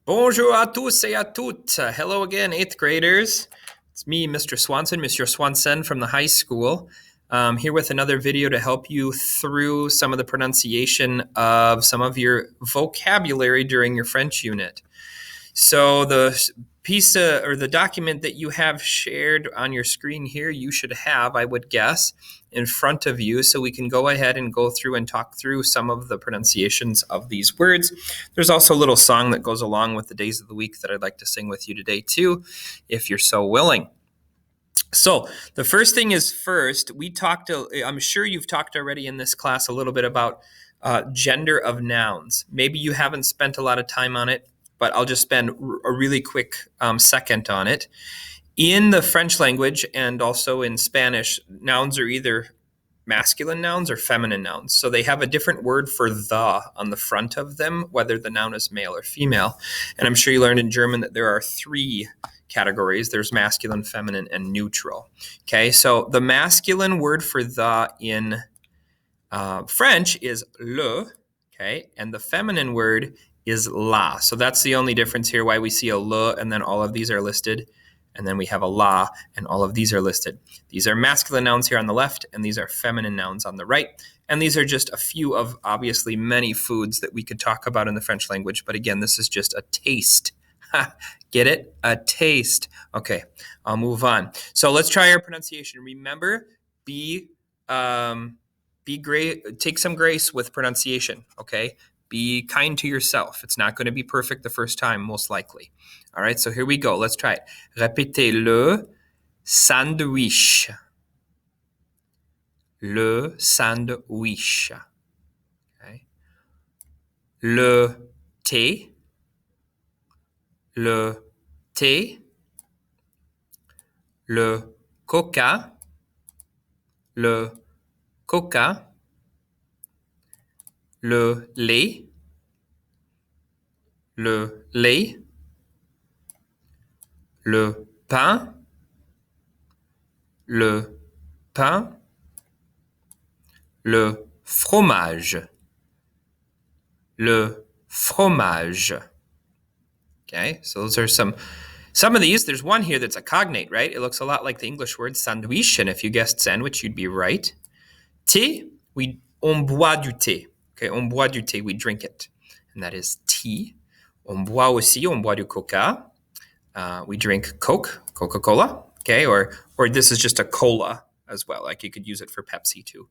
Bonjour à tous et à toutes. Hello again, eighth graders. It's me, Mr. Swanson, Monsieur Swanson from the high school, here with another video to help you through some of the pronunciation of some of your vocabulary during your French unit. So the piece or the document that you have shared on your screen here, you should have, I would guess, in front of you, so we can go ahead and go through and talk through some of the pronunciations of these words. There's also a little song that goes along with the days of the week that I'd like to sing with you today too, if you're so willing. So the first thing is first, I'm sure you've talked already in this class a little bit about gender of nouns. Maybe you haven't spent a lot of time on it, but I'll just spend a really quick second on it. In the French language and also in Spanish, nouns are either masculine nouns or feminine nouns. So they have a different word for the on the front of them, whether the noun is male or female. And I'm sure you learned in German that there are three categories. There's masculine, feminine, and neutral. Okay, so the masculine word for the in French is le, okay, and the feminine word is la. So that's the only difference here, why we see a le and then all of these are listed. And then we have a la, and all of these are listed. These are masculine nouns here on the left, and these are feminine nouns on the right. And these are just a few of obviously many foods that we could talk about in the French language. But again, this is just a taste. Get it? A taste. Okay, I'll move on. So let's try our pronunciation. Remember, be great. Take some grace with pronunciation, okay? Be kind to yourself. It's not going to be perfect the first time, most likely. All right, so here we go. Let's try it. Répétez le sandwich. Le sandwich. Okay. Le thé. Le thé. Le coca. Le coca. Le lait. Le lait. Le pain. Le pain. Le fromage. Le fromage. Okay, so those are some of these. There's one here that's a cognate, right? It looks a lot like the English word sandwich, and if you guessed sandwich, you'd be right. Thé, on boit du thé. Okay, on boit du thé, we drink it, and that is tea. On boit aussi, on boit du coca. We drink Coke, Coca-Cola, okay, or this is just a cola as well. Like you could use it for Pepsi too.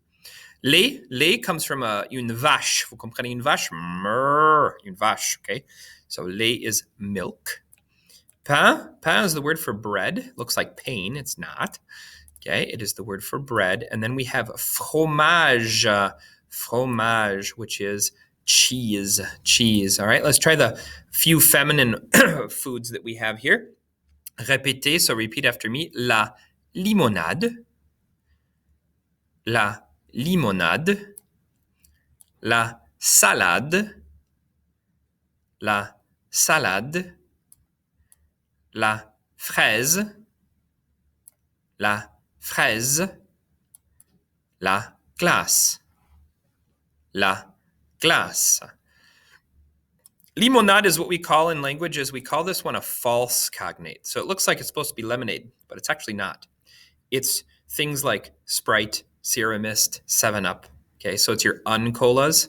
Lait comes from une vache. Vous comprenez une vache? Une vache, okay? So lait is milk. Pain is the word for bread. Looks like pain. It's not. Okay, it is the word for bread. And then we have fromage, which is cheese. All right, let's try the few feminine foods that we have here. Répétez, so repeat after me. La limonade. La limonade. La salade. La salade. La fraise. La fraise. La glace. La glace. Limonade is what we call in languages. We call this one a false cognate. So it looks like it's supposed to be lemonade, but it's actually not. It's things like Sprite, Sierra Mist, 7-Up. Okay, so it's your uncolas.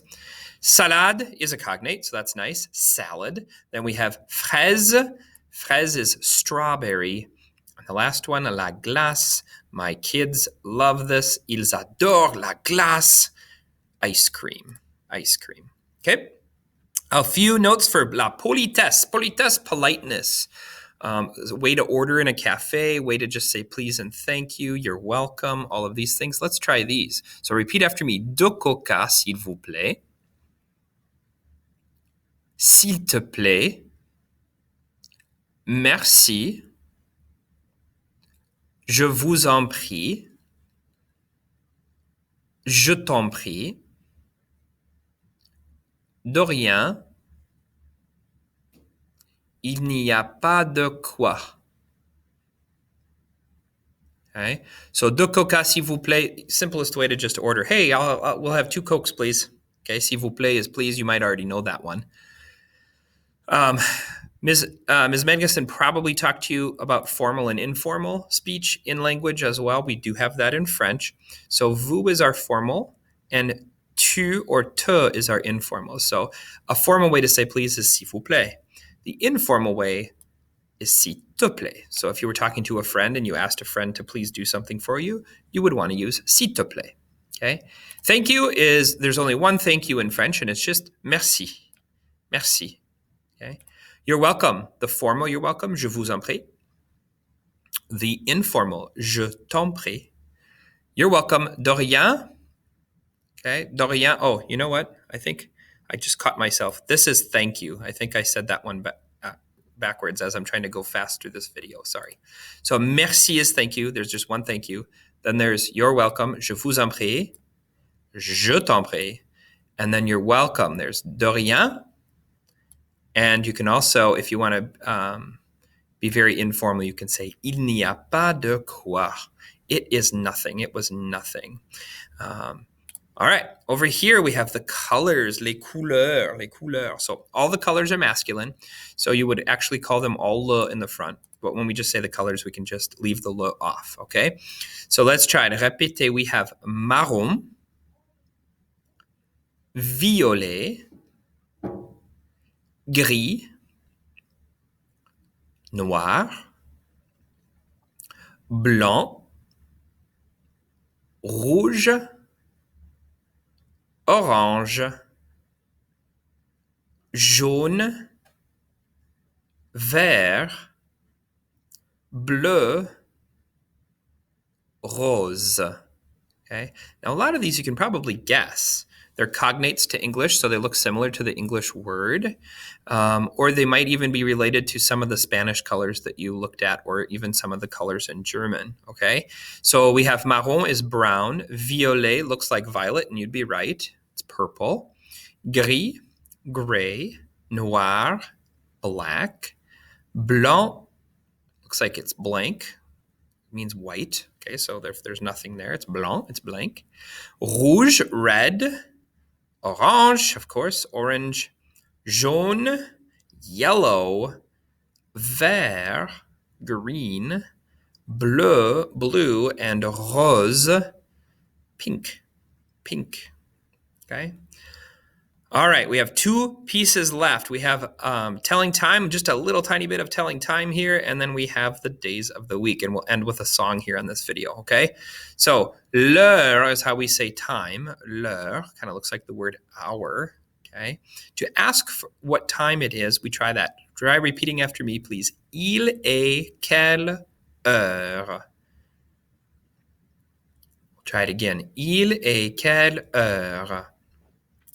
Salade is a cognate, so that's nice. Salad. Then we have fraise. Fraise is strawberry. And the last one, la glace. My kids love this. Ils adorent la glace. Ice cream. Okay. A few notes for la politesse. Politesse, politeness. A way to order in a cafe, way to just say please and thank you, you're welcome, all of these things. Let's try these. So repeat after me. Deux coca, s'il vous plaît. S'il te plaît. Merci. Je vous en prie. Je t'en prie. De rien. Il n'y a pas de quoi. Okay. So, deux coca, s'il vous plaît. Simplest way to just order. Hey, we'll have 2 Cokes, please. Okay, s'il vous plaît is please. You might already know that one. Ms. Manguson probably talked to you about formal and informal speech in language as well. We do have that in French. So vous is our formal, and tu or te is our informal. So a formal way to say please is s'il vous plaît. The informal way is s'il te plaît. So if you were talking to a friend and you asked a friend to please do something for you, you would want to use s'il te plaît. Okay. Thank you is, there's only one thank you in French, and it's just merci. Merci. Okay. You're welcome. The formal, you're welcome, je vous en prie. The informal, je t'en prie. You're welcome, de rien. Okay, de rien. Oh, you know what? I think I just caught myself. This is thank you. I think I said that one backwards as I'm trying to go fast through this video. Sorry. So merci is thank you. There's just one thank you. Then there's you're welcome, je vous en prie, je t'en prie. And then you're welcome. There's de rien. And you can also, if you want to be very informal, you can say il n'y a pas de quoi. It is nothing. It was nothing. All right. Over here, we have the colors, les couleurs, les couleurs. So all the colors are masculine. So you would actually call them all le in the front. But when we just say the colors, we can just leave the le off. Okay. So let's try it. Répétez. We have marron, violet, gris, noir, blanc, rouge, orange, jaune, vert, bleu, rose. Okay. Now, a lot of these you can probably guess. They're cognates to English, so they look similar to the English word, or they might even be related to some of the Spanish colors that you looked at, or even some of the colors in German. Okay. So we have marron is brown, violet looks like violet, and you'd be right. It's purple. Gris, gray, noir, black, blanc looks like it's blank, it means white. Okay, so if there's nothing there, it's blanc, it's blank. Rouge, red. Orange, of course, orange. Jaune, yellow. Vert, green. Bleu, blue. And rose, pink, pink. Okay. All right, we have two pieces left. We have telling time, just a little tiny bit of telling time here, and then we have the days of the week, and we'll end with a song here on this video, okay? So l'heure is how we say time. L'heure kind of looks like the word hour, okay? To ask for what time it is, we try that. Try repeating after me, please. Il est quelle heure? Try it again. Il est quelle heure?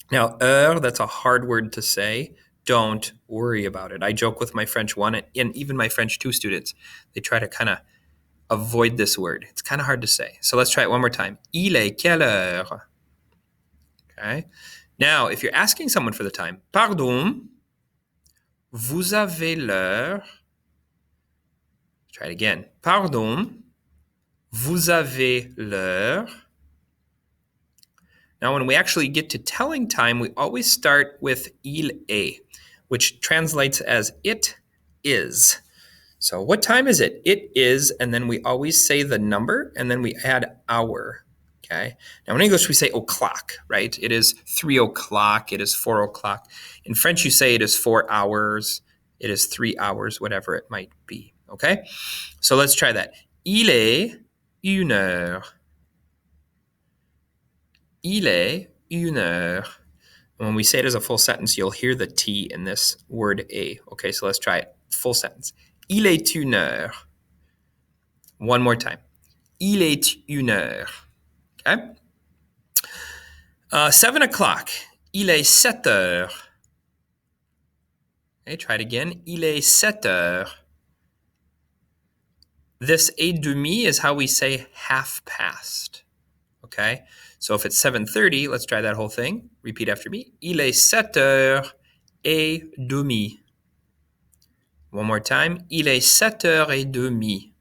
Now, heure, that's a hard word to say. Don't worry about it. I joke with my French 1 and even my French 2 students. They try to kind of avoid this word. It's kind of hard to say. So let's try it one more time. Il est quelle heure? Okay. Now, if you're asking someone for the time, pardon, vous avez l'heure? Try it again. Pardon, vous avez l'heure? Now, when we actually get to telling time, we always start with il est, which translates as it is. So what time is it? It is, and then we always say the number, and then we add hour. Okay. Now, in English, we say o'clock, right? It is 3 o'clock. It is 4 o'clock. In French, you say it is 4 hours. It is 3 hours, whatever it might be. Okay. So let's try that. Il est une heure. Il est une heure. When we say it as a full sentence, you'll hear the T in this word a. Okay, so let's try it. Full sentence. Il est une heure. One more time. Il est une heure. Okay? 7 o'clock. Il est 7 heures. Okay, try it again. Il est 7 heures. This et demi is how we say half past. Okay? So if it's 7:30, let's try that whole thing. Repeat after me. Il est 7h30. One more time. Il est 7h30.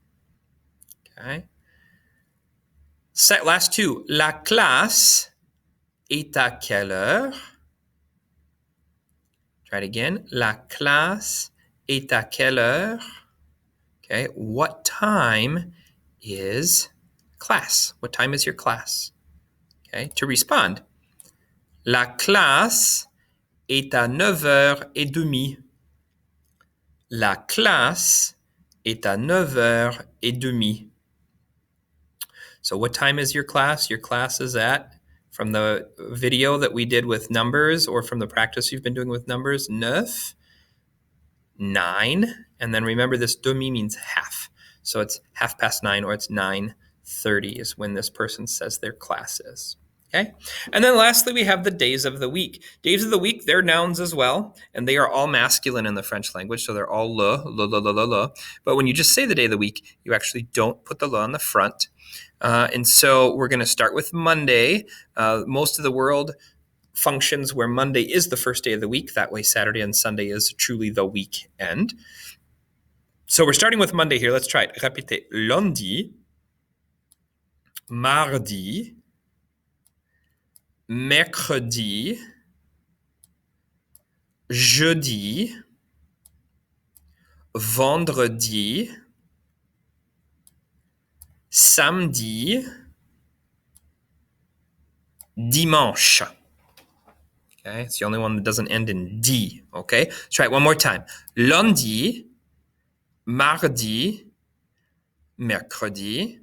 Okay. Last two. La classe est à quelle heure? Try it again. La classe est à quelle heure? Okay, what time is class? What time is your class? Okay, to respond, la classe est à 9h30. La classe est à 9h30. So what time is your class? Your class is at, from the video that we did with numbers or from the practice you've been doing with numbers, 9. And then remember this demi means half. So it's 9:30 or it's 9:30 is when this person says their class is. Okay. And then lastly, we have the days of the week. Days of the week, they're nouns as well, and they are all masculine in the French language. So they're all le. But when you just say the day of the week, you actually don't put the le on the front. And so we're going to start with Monday. Most of the world functions where Monday is the first day of the week. That way, Saturday and Sunday is truly the weekend. So we're starting with Monday here. Let's try it. Répétez. Lundi, mardi, mercredi, jeudi, vendredi, samedi, dimanche. Okay, it's the only one that doesn't end in D. Okay, let's try it one more time. Lundi, mardi, mercredi,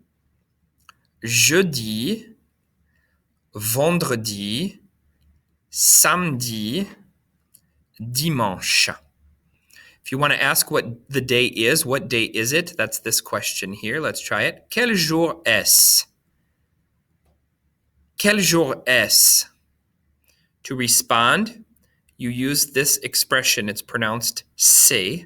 jeudi, vendredi, samedi, dimanche. If you want to ask what the day is, what day is it? That's this question here. Let's try it. Quel jour est-ce? Quel jour est-ce? To respond, you use this expression. It's pronounced c'est,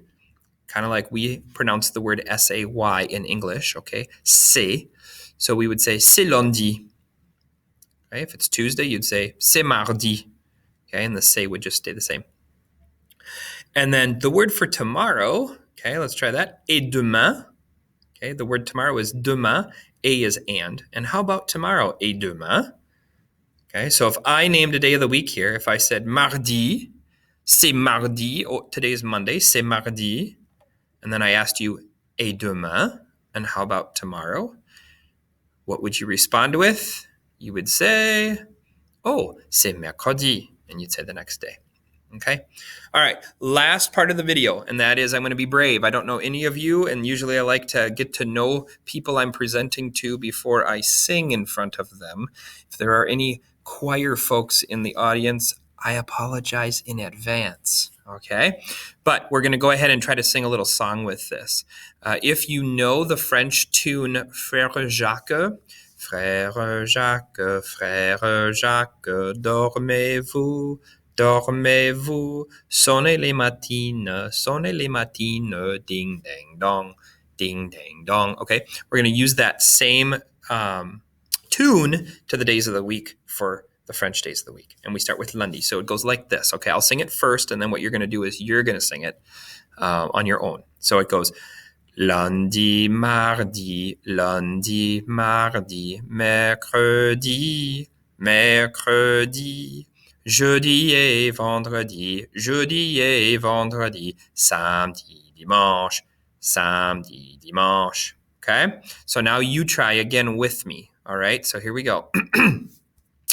kind of like we pronounce the word S-A-Y in English, okay? C'est. So we would say c'est lundi. Okay? If it's Tuesday, you'd say c'est mardi. Okay, and the c'est would just stay the same. And then the word for tomorrow, okay, let's try that. Et demain. Okay, the word tomorrow is demain. Et is and. And how about tomorrow? Et demain. Okay, so if I named a day of the week here, if I said mardi, c'est mardi, oh, today's Monday, c'est mardi, and then I asked you, et demain, and how about tomorrow? What would you respond with? You would say, oh, c'est mercredi, and you'd say the next day. Okay. All right. Last part of the video, and that is I'm going to be brave. I don't know any of you, and usually I like to get to know people I'm presenting to before I sing in front of them. If there are any choir folks in the audience, I apologize in advance. Okay. But we're going to go ahead and try to sing a little song with this. If you know the French tune Frère Jacques, Frère Jacques, Frère Jacques, dormez-vous? Dormez-vous, sonnez les matines, ding, ding, dong, ding, ding, dong. Okay, we're going to use that same tune to the days of the week for the French days of the week. And we start with lundi. So it goes like this. Okay, I'll sing it first, and then what you're going to do is you're going to sing it on your own. So it goes lundi, mardi, mercredi, mercredi, jeudi et vendredi, samedi, dimanche. Okay? So now you try again with me. All right? So here we go.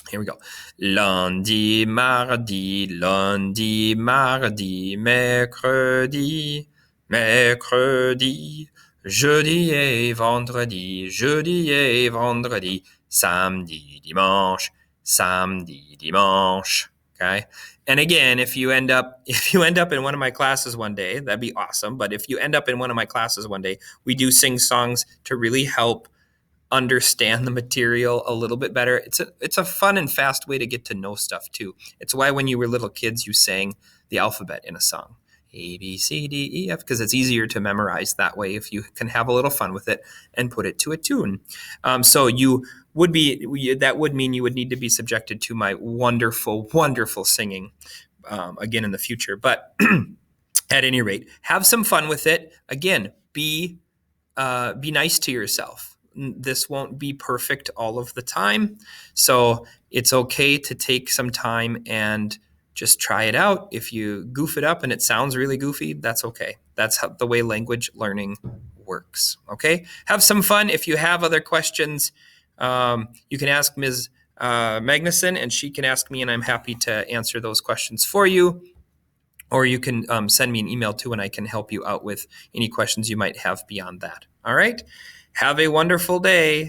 Here we go. Lundi, mardi, mercredi, jeudi et vendredi, samedi, dimanche. Okay. And again, if you end up in one of my classes one day, that'd be awesome. But if you end up in one of my classes one day, we do sing songs to really help understand the material a little bit better. It's a fun and fast way to get to know stuff too. It's why when you were little kids, you sang the alphabet in a song. A, B, C, D, E, F, because it's easier to memorize that way if you can have a little fun with it and put it to a tune. So that would mean you would need to be subjected to my wonderful, wonderful singing again in the future. But at any rate, have some fun with it. Again, be nice to yourself. This won't be perfect all of the time. So it's okay to take some time and just try it out. If you goof it up and it sounds really goofy, that's okay. That's the way language learning works. Okay? Have some fun. If you have other questions, you can ask Ms. Magnuson, and she can ask me, and I'm happy to answer those questions for you. Or you can send me an email too, and I can help you out with any questions you might have beyond that. All right? Have a wonderful day.